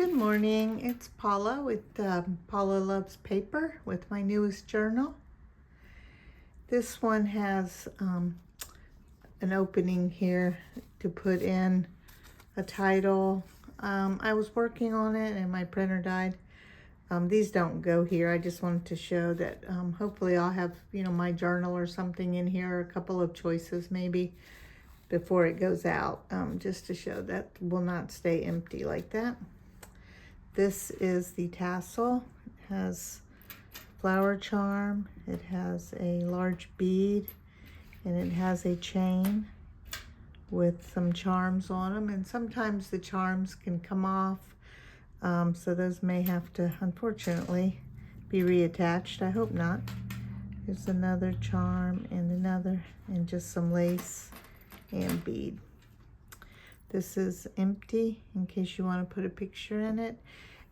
Good morning, it's Paula with Paula Loves Paper with my newest journal. This one has an opening here to put in a title. I was working on it and my printer died. These don't go here. I just wanted to show that hopefully I'll have, my journal or something in here, a couple of choices maybe before it goes out, just to show that will not stay empty like that. This is the tassel. It has flower charm, it has a large bead, and it has a chain with some charms on them, and sometimes the charms can come off, so those may have to, unfortunately, be reattached. I hope not. Here's another charm and another, and just some lace and bead. This is empty in case you want to put a picture in it.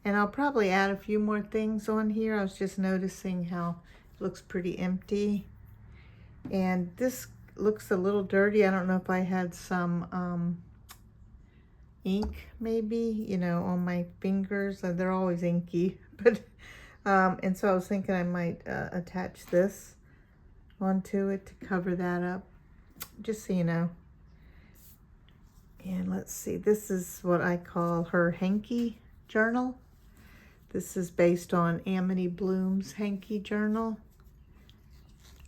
And I'll probably add a few more things on here. I was just noticing how it looks pretty empty. And this looks a little dirty. I don't know if I had some ink maybe, on my fingers. They're always inky. But and so I was thinking I might attach this onto it to cover that up, just so you know. And let's see, this is what I call her Handkerchief Journal. This is based on Amity Bloom's Handkerchief Journal.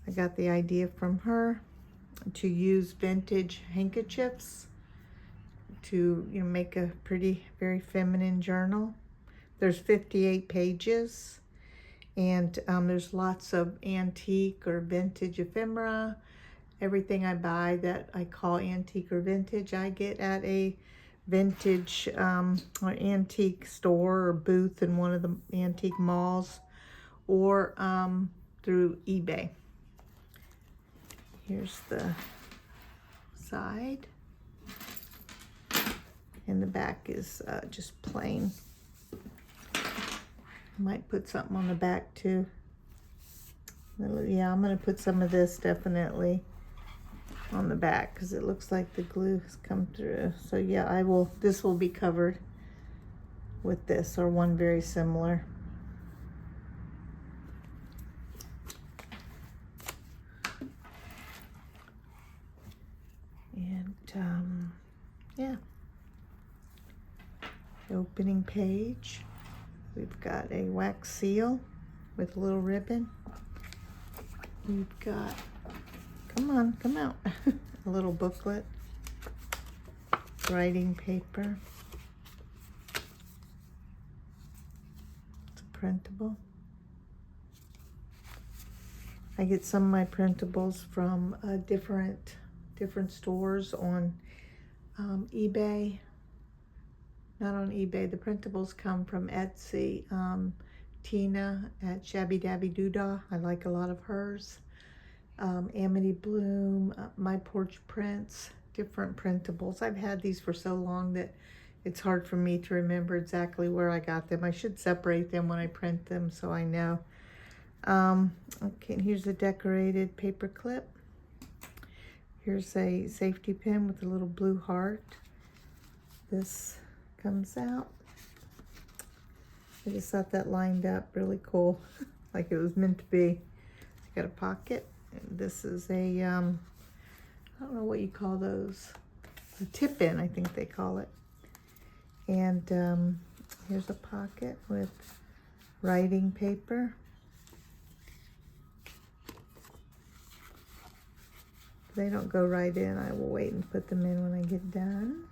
I got the idea from her to use vintage handkerchiefs to make a pretty, very feminine journal. There's 58 pages, and there's lots of antique or vintage ephemera. Everything I buy that I call antique or vintage, I get at a vintage or antique store or booth in one of the antique malls, or through eBay. Here's the side, and the back is just plain. Might put something on the back too. Yeah, I'm gonna put some of this definitely on the back because it looks like the glue has come through. So yeah, this will be covered with this or one very similar. And yeah, the opening page, we've got a wax seal with a little ribbon. We've got, come on, come out, a little booklet, writing paper. It's a printable. I get some of my printables from different stores on eBay. Not on eBay. The printables come from Etsy. Tina at Shabby Dabby Doodah. I like a lot of hers. Amity Bloom, My Porch Prints, different printables. I've had these for so long that it's hard for me to remember exactly where I got them. I should separate them when I print them so I know. Okay, and here's a decorated paper clip. Here's a safety pin with a little blue heart. This comes out. I just thought that lined up really cool, like it was meant to be. It's got a pocket. And this is a, I don't know what you call those, a tip-in, I think they call it. And here's a pocket with writing paper. They don't go right in. I will wait and put them in when I get done.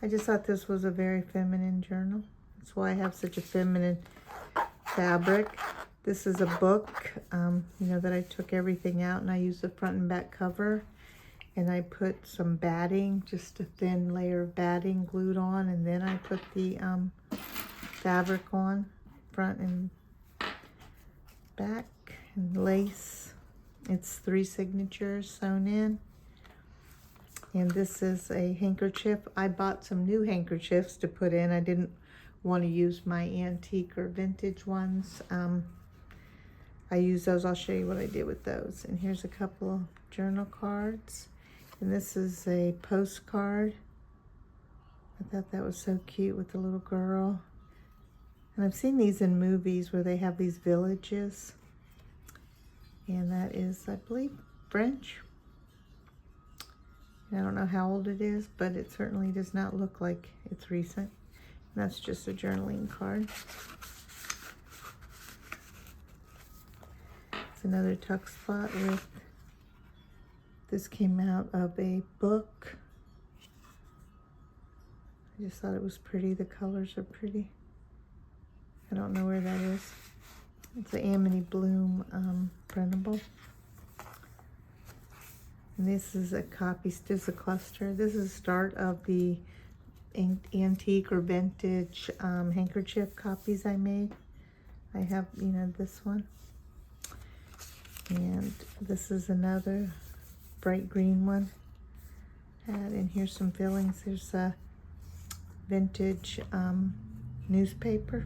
I just thought this was a very feminine journal. That's why I have such a feminine fabric. This is a book, that I took everything out and I used the front and back cover. And I put some batting, just a thin layer of batting glued on. And then I put the fabric on, front and back, and lace. It's 3 signatures sewn in. And this is a handkerchief. I bought some new handkerchiefs to put in. I didn't want to use my antique or vintage ones. I use those. I'll show you what I did with those. And here's a couple of journal cards. And this is a postcard I thought that was so cute with the little girl. And I've seen these in movies where they have these villages. And that is, I believe, French. I don't know how old it is, but it certainly does not look like it's recent. And that's just a journaling card. It's another tuck spot with, this came out of a book. I just thought it was pretty. The colors are pretty. I don't know where that is. It's an Amity Bloom printable. And this is a copy, this is a cluster. This is the start of the antique or vintage handkerchief copies I made. I have, you know, this one. And this is another bright green one. And here's some fillings. There's a vintage newspaper.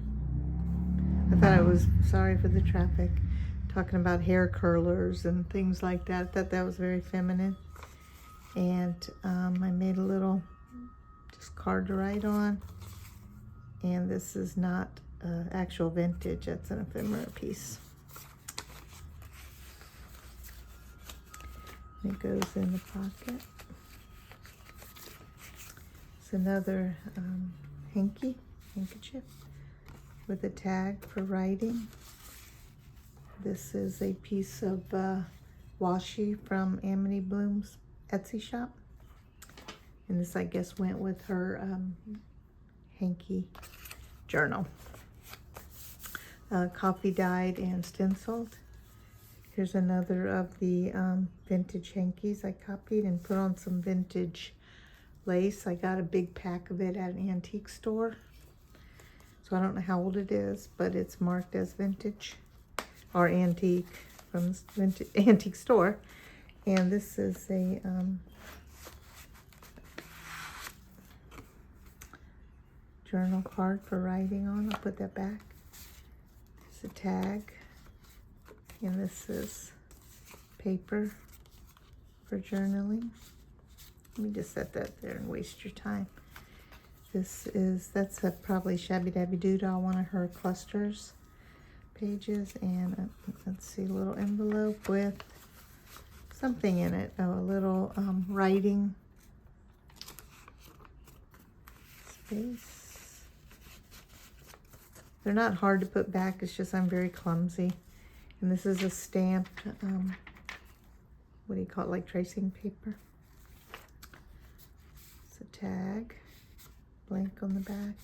I thought it was, sorry for the traffic, talking about hair curlers and things like that. I thought that was very feminine. And I made a little just card to write on. And this is not actual vintage, that's an ephemera piece. It goes in the pocket. It's another handkerchief with a tag for writing. This is a piece of washi from Amity Bloom's Etsy shop. And this, I guess, went with her Handkerchief Journal. Coffee dyed and stenciled. Here's another of the vintage hankies I copied and put on some vintage lace. I got a big pack of it at an antique store. So I don't know how old it is, but it's marked as vintage or antique from vintage antique store. And this is a journal card for writing on. I'll put that back. It's a tag. And this is paper for journaling. Let me just set that there and waste your time. This is, that's a probably Shabby Dabby Doodah, one of her clusters pages. And let's see, a little envelope with something in it. Oh, a little writing space. They're not hard to put back, it's just I'm very clumsy. And this is a stamped, what do you call it, like tracing paper. It's a tag, blank on the back.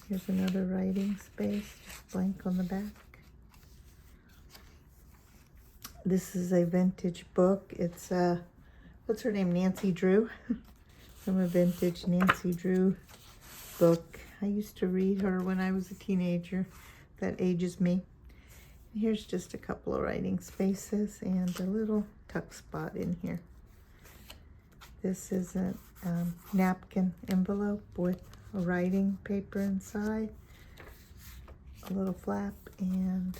Here's another writing space, just blank on the back. This is a vintage book. It's, what's her name, Nancy Drew? From a vintage Nancy Drew book. I used to read her when I was a teenager. That ages me. Here's just a couple of writing spaces and a little tuck spot in here. This is a napkin envelope with a writing paper inside, a little flap, and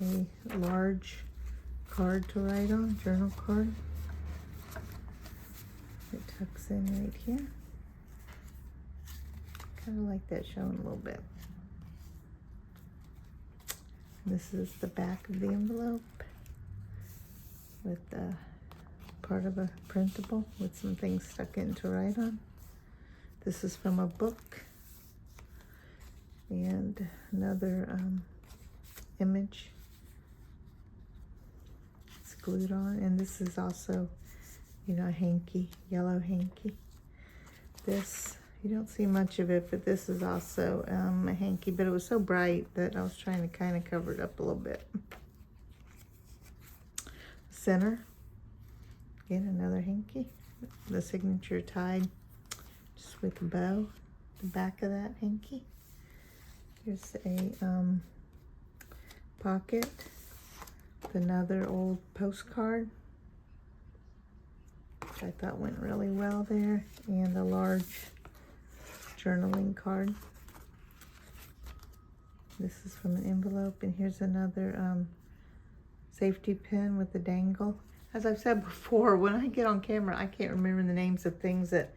a large card to write on, journal card. It tucks in right here. Kind of like that showing a little bit. This is the back of the envelope with part of a printable with some things stuck in to write on. This is from a book. And another image. It's glued on. And this is also, you know, a hanky, yellow hanky. This, you don't see much of it, but this is also a hanky, but it was so bright that I was trying to kind of cover it up a little bit. Center, again, another hanky. The signature tied just with a bow. The back of that hanky. Here's a pocket with another old postcard, which I thought went really well there, and a large journaling card. This is from an envelope, and here's another safety pin with a dangle. As I've said before, when I get on camera, I can't remember the names of things that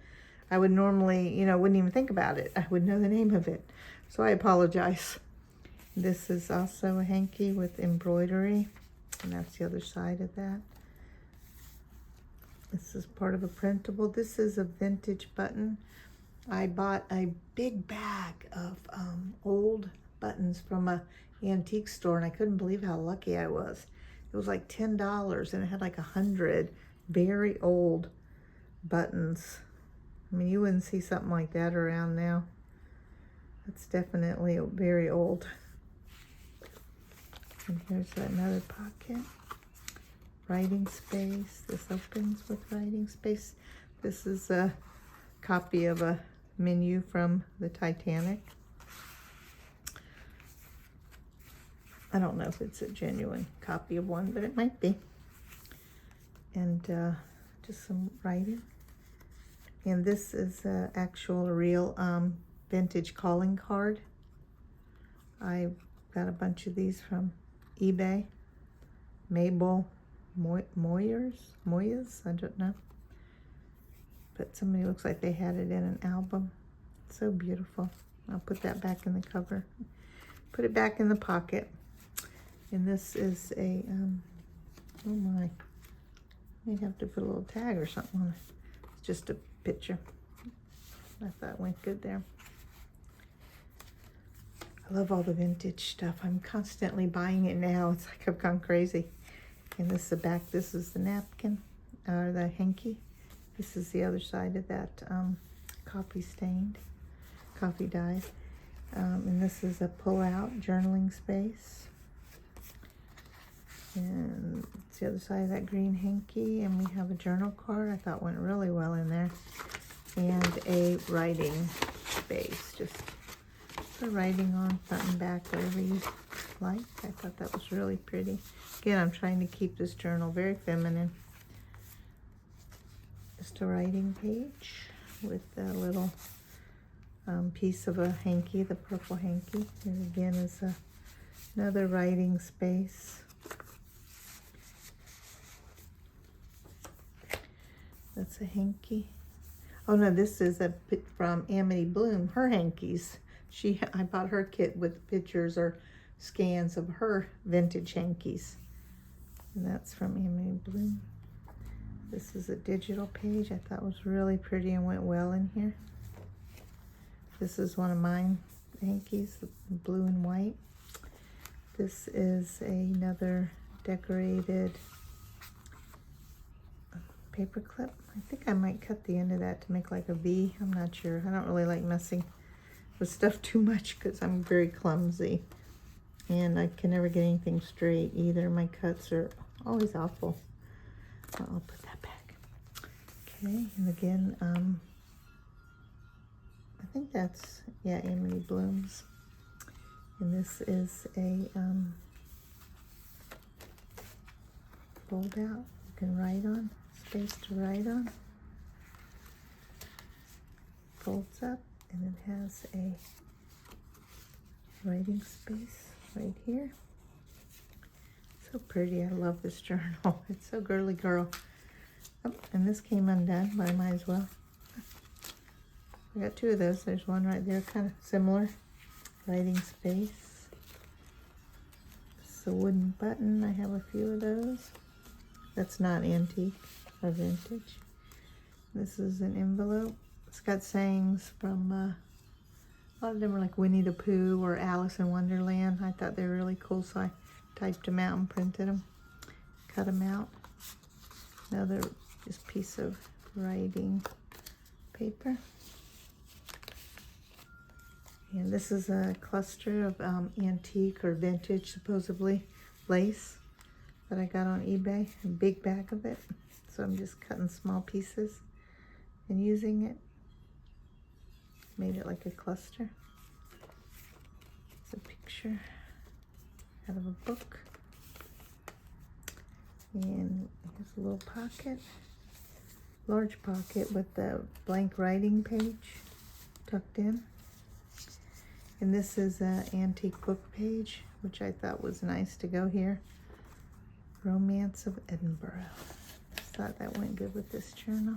I would normally, you know, wouldn't even think about it. I would know the name of it. So I apologize. This is also a hanky with embroidery, and that's the other side of that. This is part of a printable. This is a vintage button. I bought a big bag of old buttons from a antique store, and I couldn't believe how lucky I was. It was like $10, and it had like 100 very old buttons. I mean, you wouldn't see something like that around now. That's definitely very old. And here's another pocket. Writing space. This opens with writing space. This is a copy of a menu from the Titanic. I don't know if it's a genuine copy of one, but it might be. And just some writing. And this is an actual real vintage calling card. I got a bunch of these from eBay. Mabel Moyers, I don't know. But somebody looks like they had it in an album. So beautiful. I'll put that back in the cover. Put it back in the pocket. And this is a, oh my, may have to put a little tag or something on it. It's just a picture. I thought it went good there. I love all the vintage stuff. I'm constantly buying it now. It's like I've gone crazy. And this is the back. This is the napkin, or the hanky. This is the other side of that coffee stained, coffee dyed. And this is a pull-out journaling space. And it's the other side of that green hanky. And we have a journal card I thought went really well in there. And a writing space, just for writing on front and back, whatever you like. I thought that was really pretty. Again, I'm trying to keep this journal very feminine. Just a writing page with a little piece of a hanky, the purple hanky. Here again is another writing space. That's a hanky. Oh no, this is a from Amity Bloom, her hankies. I bought her kit with pictures or scans of her vintage hankies. And that's from Amity Bloom. This is a digital page I thought was really pretty and went well in here. This is one of mine hankies, blue and white. This is another decorated paper clip. I think I might cut the end of that to make like a V. I'm not sure. I don't really like messing with stuff too much because I'm very clumsy. And I can never get anything straight either. My cuts are always awful. I'll put that back. Okay, and again, I think that's, yeah, Amity Blooms. And this is a fold out. You can write on, space to write on. Folds up, and it has a writing space right here. So pretty. I love this journal. It's so girly girl. Oh, and this came undone, but I might as well. I got two of those. There's one right there, kind of similar. Writing space. It's a wooden button. I have a few of those. That's not antique or vintage. This is an envelope. It's got sayings from, a lot of them are like Winnie the Pooh or Alice in Wonderland. I thought they were really cool, so I typed them out and printed them, cut them out. Another just piece of writing paper. And this is a cluster of antique or vintage, supposedly, lace that I got on eBay, a big bag of it. So I'm just cutting small pieces and using it. Made it like a cluster. It's a picture out of a book. And here's a little pocket, large pocket with the blank writing page tucked in. And this is an antique book page, which I thought was nice to go here. Romance of Edinburgh. Just thought that went good with this journal.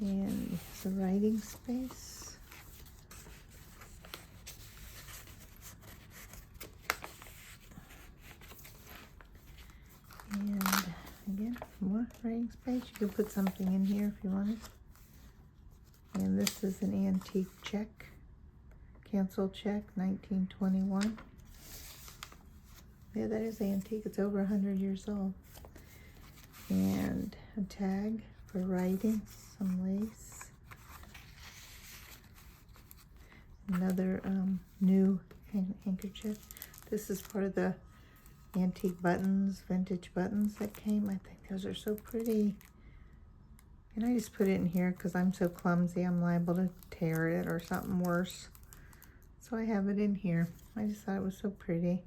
And it's a writing space. And again, more writing space. You can put something in here if you wanted. And this is an antique check. Cancel check, 1921. Yeah, that is antique. It's over 100 years old. And a tag for writing, some lace. Another new handkerchief. This is part of the antique buttons, vintage buttons that came. I think those are so pretty. And I just put it in here because I'm so clumsy. I'm liable to tear it or something worse. So I have it in here. I just thought it was so pretty.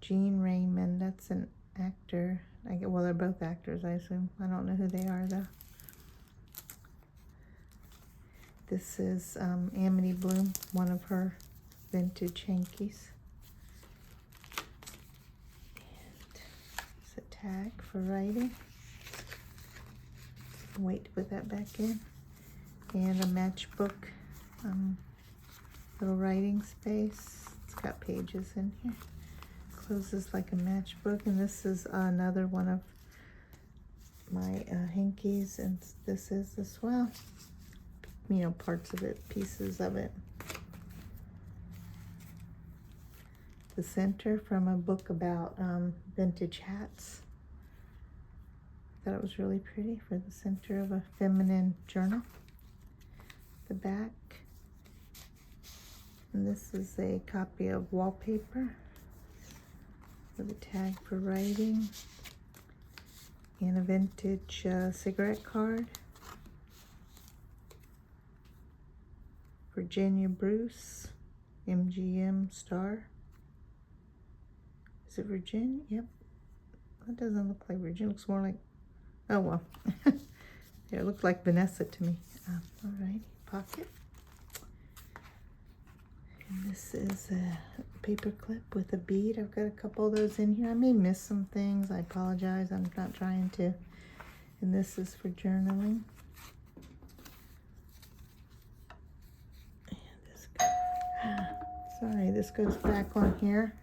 Jean Raymond, that's an actor. Well, they're both actors, I assume. I don't know who they are, though. This is Amity Bloom, one of her vintage hankies. And it's a tag for writing. Wait to put that back in. And a matchbook, little writing space. It's got pages in here. Closes like a matchbook, and this is another one of my hankies, and this is as well. You know, parts of it, pieces of it. The center from a book about vintage hats. Thought it was really pretty for the center of a feminine journal. The back, and this is a copy of Wallpaper with a tag for writing, and a vintage cigarette card. Virginia Bruce, MGM star. Is it Virginia? Yep. That doesn't look like Virginia. It looks more like, oh well. Yeah, it looked like Vanessa to me. Alrighty, pocket. And this is a paper clip with a bead. I've got a couple of those in here. I may miss some things. I apologize. I'm not trying to. And this is for journaling. And this, sorry, this goes back on here.